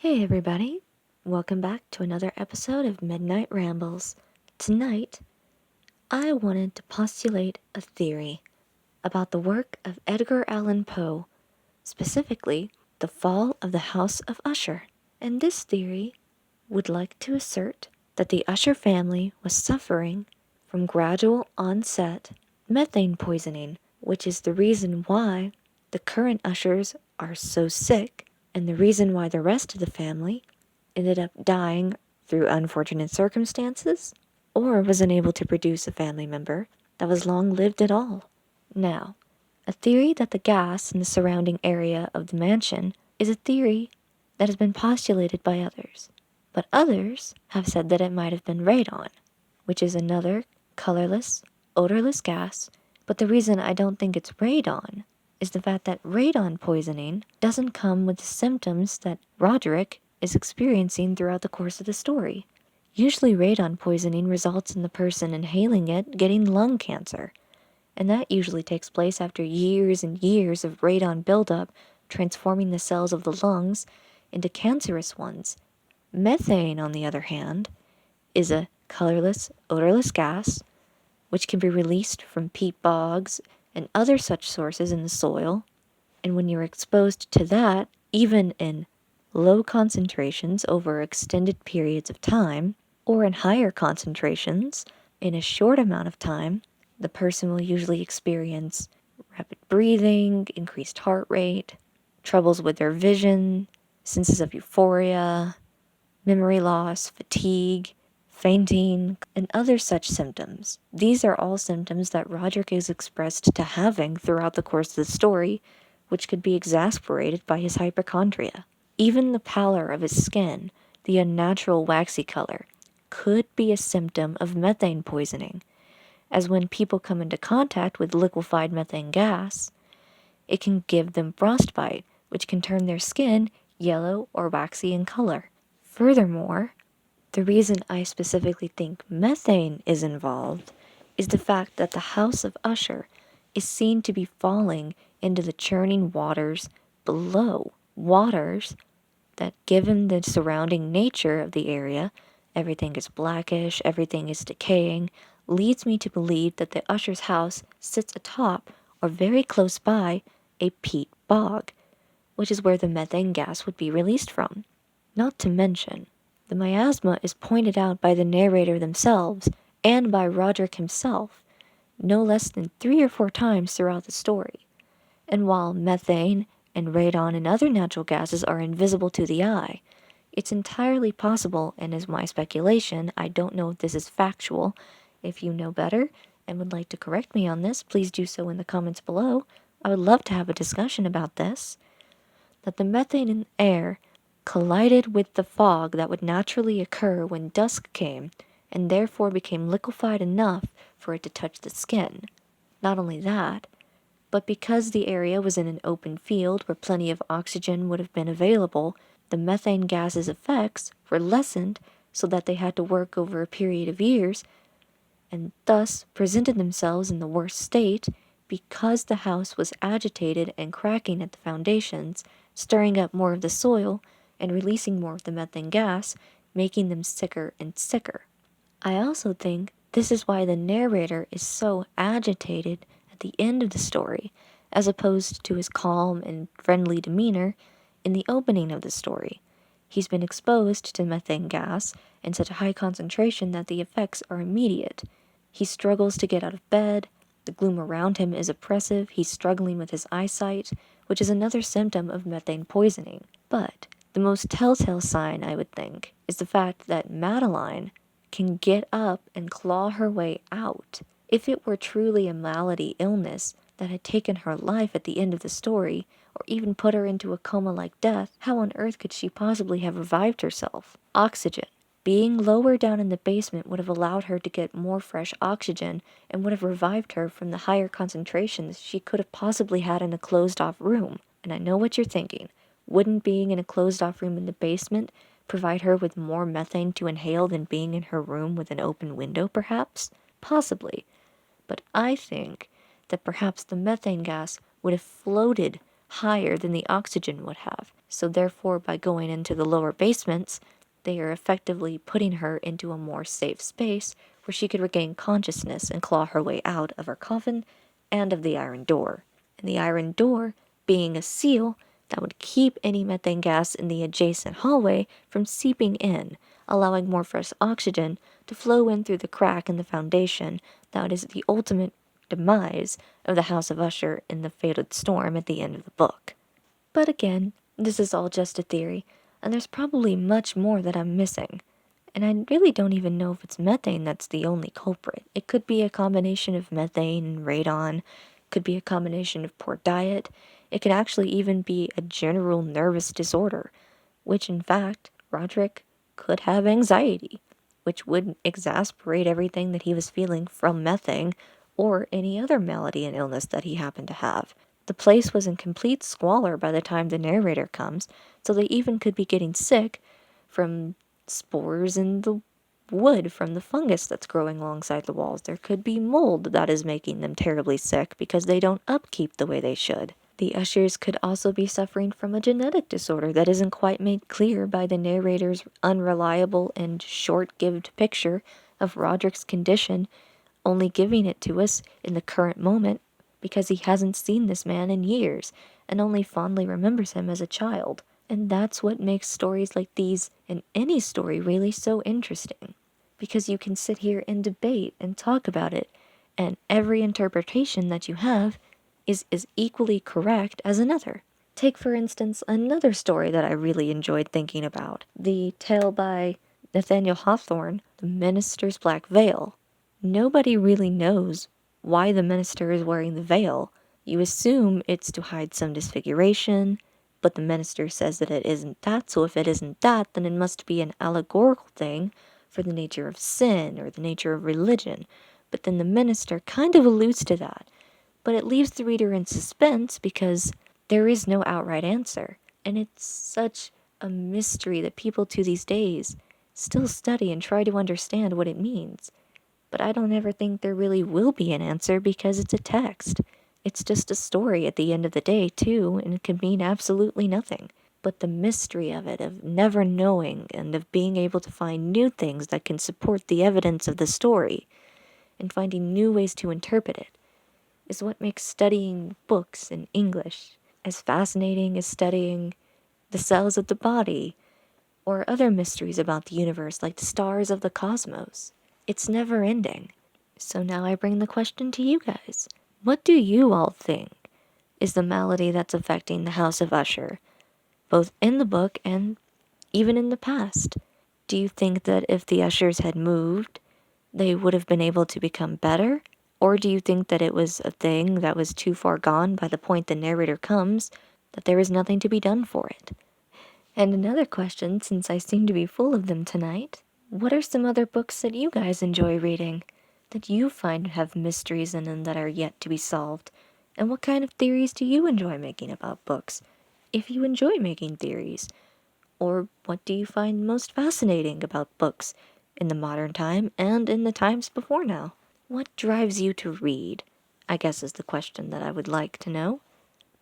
Hey everybody, welcome back to another episode of Midnight Rambles. Tonight, I wanted to postulate a theory about the work of Edgar Allan Poe, specifically the fall of the House of Usher. And this theory would like to assert that the Usher family was suffering from gradual onset methane poisoning, which is the reason why the current Ushers are so sick, and the reason why the rest of the family ended up dying through unfortunate circumstances, or was unable to produce a family member that was long lived at all. Now, a theory that the gas in the surrounding area of the mansion is a theory that has been postulated by others, but others have said that it might have been radon, which is another colorless, odorless gas, but the reason I don't think it's radon is the fact that radon poisoning doesn't come with the symptoms that Roderick is experiencing throughout the course of the story. Usually radon poisoning results in the person inhaling it getting lung cancer, and that usually takes place after years and years of radon buildup, transforming the cells of the lungs into cancerous ones. Methane, on the other hand, is a colorless, odorless gas which can be released from peat bogs and other such sources in the soil, and when you're exposed to that, even in low concentrations over extended periods of time, or in higher concentrations in a short amount of time, the person will usually experience rapid breathing, increased heart rate, troubles with their vision, senses of euphoria, memory loss, fatigue, fainting, and other such symptoms. These are all symptoms that Roderick is expressed to having throughout the course of the story, which could be exasperated by his hypochondria. Even the pallor of his skin, the unnatural waxy color, could be a symptom of methane poisoning, as when people come into contact with liquefied methane gas, it can give them frostbite, which can turn their skin yellow or waxy in color. Furthermore, the reason I specifically think methane is involved is the fact that the House of Usher is seen to be falling into the churning waters below. Waters that, given the surrounding nature of the area, everything is blackish, everything is decaying, leads me to believe that the Usher's house sits atop or very close by a peat bog, which is where the methane gas would be released from. Not to mention, the miasma is pointed out by the narrator themselves and by Roderick himself no less than 3 or 4 times throughout the story. And while methane and radon and other natural gases are invisible to the eye, it's entirely possible, and is my speculation, I don't know if this is factual. If you know better and would like to correct me on this, please do so in the comments below. I would love to have a discussion about this. That the methane in the air collided with the fog that would naturally occur when dusk came, and therefore became liquefied enough for it to touch the skin. Not only that, but because the area was in an open field where plenty of oxygen would have been available, the methane gas's effects were lessened so that they had to work over a period of years, and thus presented themselves in the worst state because the house was agitated and cracking at the foundations, stirring up more of the soil and releasing more of the methane gas, making them sicker and sicker. I also think this is why the narrator is so agitated at the end of the story, as opposed to his calm and friendly demeanor in the opening of the story. He's been exposed to methane gas in such a high concentration that the effects are immediate. He struggles to get out of bed, the gloom around him is oppressive, he's struggling with his eyesight, which is another symptom of methane poisoning. But the most telltale sign, I would think, is the fact that Madeline can get up and claw her way out. If it were truly a malady illness that had taken her life at the end of the story, or even put her into a coma-like death, how on earth could she possibly have revived herself? Oxygen. Being lower down in the basement would have allowed her to get more fresh oxygen and would have revived her from the higher concentrations she could have possibly had in a closed-off room. And I know what you're thinking. Wouldn't being in a closed-off room in the basement provide her with more methane to inhale than being in her room with an open window, perhaps? Possibly. But I think that perhaps the methane gas would have floated higher than the oxygen would have, So therefore, by going into the lower basements, they are effectively putting her into a more safe space where she could regain consciousness and claw her way out of her coffin and of the iron door. And the iron door being a seal that would keep any methane gas in the adjacent hallway from seeping in, allowing more fresh oxygen to flow in through the crack in the foundation that is the ultimate demise of the House of Usher in the fated storm at the end of the book. But again, this is all just a theory, and there's probably much more that I'm missing. And I really don't even know if it's methane that's the only culprit. It could be a combination of methane and radon, could be a combination of poor diet, it could actually even be a general nervous disorder, which in fact, Roderick could have anxiety, which would exasperate everything that he was feeling from methane or any other malady and illness that he happened to have. The place was in complete squalor by the time the narrator comes, so they even could be getting sick from spores in the wood from the fungus that's growing alongside the walls. There could be mold that is making them terribly sick because they don't upkeep the way they should. The ushers could also be suffering from a genetic disorder that isn't quite made clear by the narrator's unreliable and short-lived picture of Roderick's condition, only giving it to us in the current moment because he hasn't seen this man in years and only fondly remembers him as a child. And that's what makes stories like these, and any story really, so interesting. Because you can sit here and debate and talk about it, and every interpretation that you have is as equally correct as another. Take, for instance, another story that I really enjoyed thinking about, the tale by Nathaniel Hawthorne, The Minister's Black Veil. Nobody really knows why the minister is wearing the veil. You assume it's to hide some disfiguration, but the minister says that it isn't that, so if it isn't that, then it must be an allegorical thing for the nature of sin or the nature of religion. But then the minister kind of alludes to that, but it leaves the reader in suspense because there is no outright answer. And it's such a mystery that people to these days still study and try to understand what it means. But I don't ever think there really will be an answer because it's a text. It's just a story at the end of the day, too, and it can mean absolutely nothing. But the mystery of it, of never knowing and of being able to find new things that can support the evidence of the story and finding new ways to interpret it, is what makes studying books in English as fascinating as studying the cells of the body or other mysteries about the universe like the stars of the cosmos. It's never ending. So now I bring the question to you guys. What do you all think is the malady that's affecting the House of Usher, both in the book and even in the past? Do you think that if the Ushers had moved, they would have been able to become better? Or do you think that it was a thing that was too far gone by the point the narrator comes, that there is nothing to be done for it? And another question, since I seem to be full of them tonight, what are some other books that you guys enjoy reading, that you find have mysteries in them that are yet to be solved? And what kind of theories do you enjoy making about books, if you enjoy making theories? Or what do you find most fascinating about books in the modern time and in the times before now? What drives you to read, I guess, is the question that I would like to know,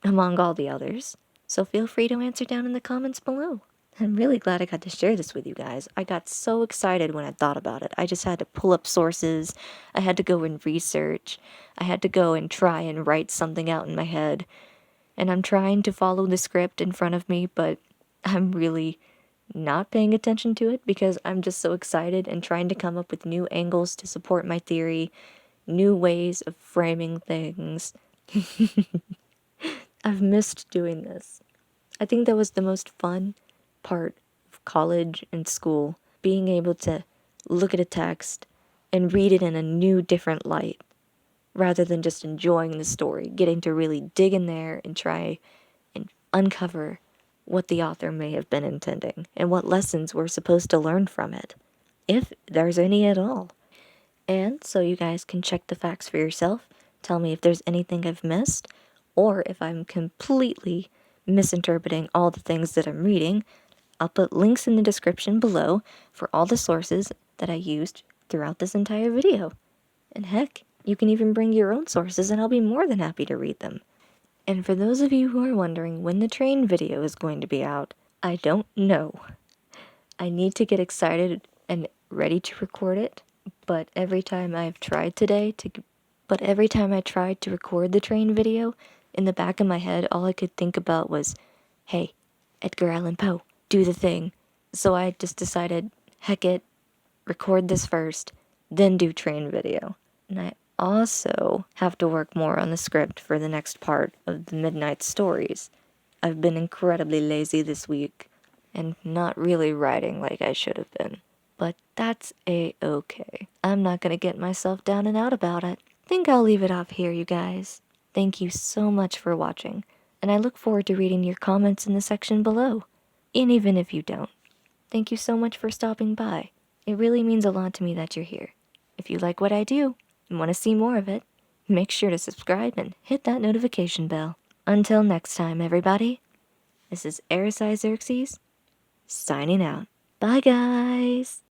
among all the others. So feel free to answer down in the comments below. I'm really glad I got to share this with you guys. I got so excited when I thought about it. I just had to pull up sources. I had to go and research. I had to go and try and write something out in my head. And I'm trying to follow the script in front of me, but I'm really not paying attention to it because I'm just so excited and trying to come up with new angles to support my theory, new ways of framing things. I've missed doing this. I think that was the most fun part of college and school, being able to look at a text and read it in a new, different light, rather than just enjoying the story, getting to really dig in there and try and uncover what the author may have been intending and what lessons we're supposed to learn from it, if there's any at all. And so you guys can check the facts for yourself, tell me if there's anything I've missed, or if I'm completely misinterpreting all the things that I'm reading. I'll put links in the description below for all the sources that I used throughout this entire video. And heck, you can even bring your own sources and I'll be more than happy to read them. And for those of you who are wondering when the train video is going to be out, I don't know. I need to get excited and ready to record it, but every time I tried to record the train video, in the back of my head, all I could think about was, hey, Edgar Allan Poe, do the thing. So I just decided, heck it, record this first, then do train video. And I also have to work more on the script for the next part of the Midnight Stories. I've been incredibly lazy this week and not really writing like I should have been. But that's a-okay. I'm not gonna get myself down and out about it. Think I'll leave it off here, you guys. Thank you so much for watching, and I look forward to reading your comments in the section below. And even if you don't, thank you so much for stopping by. It really means a lot to me that you're here. If you like what I do and want to see more of it, make sure to subscribe and hit that notification bell. Until next time, everybody, this is Erisai Xerxes, signing out. Bye, guys!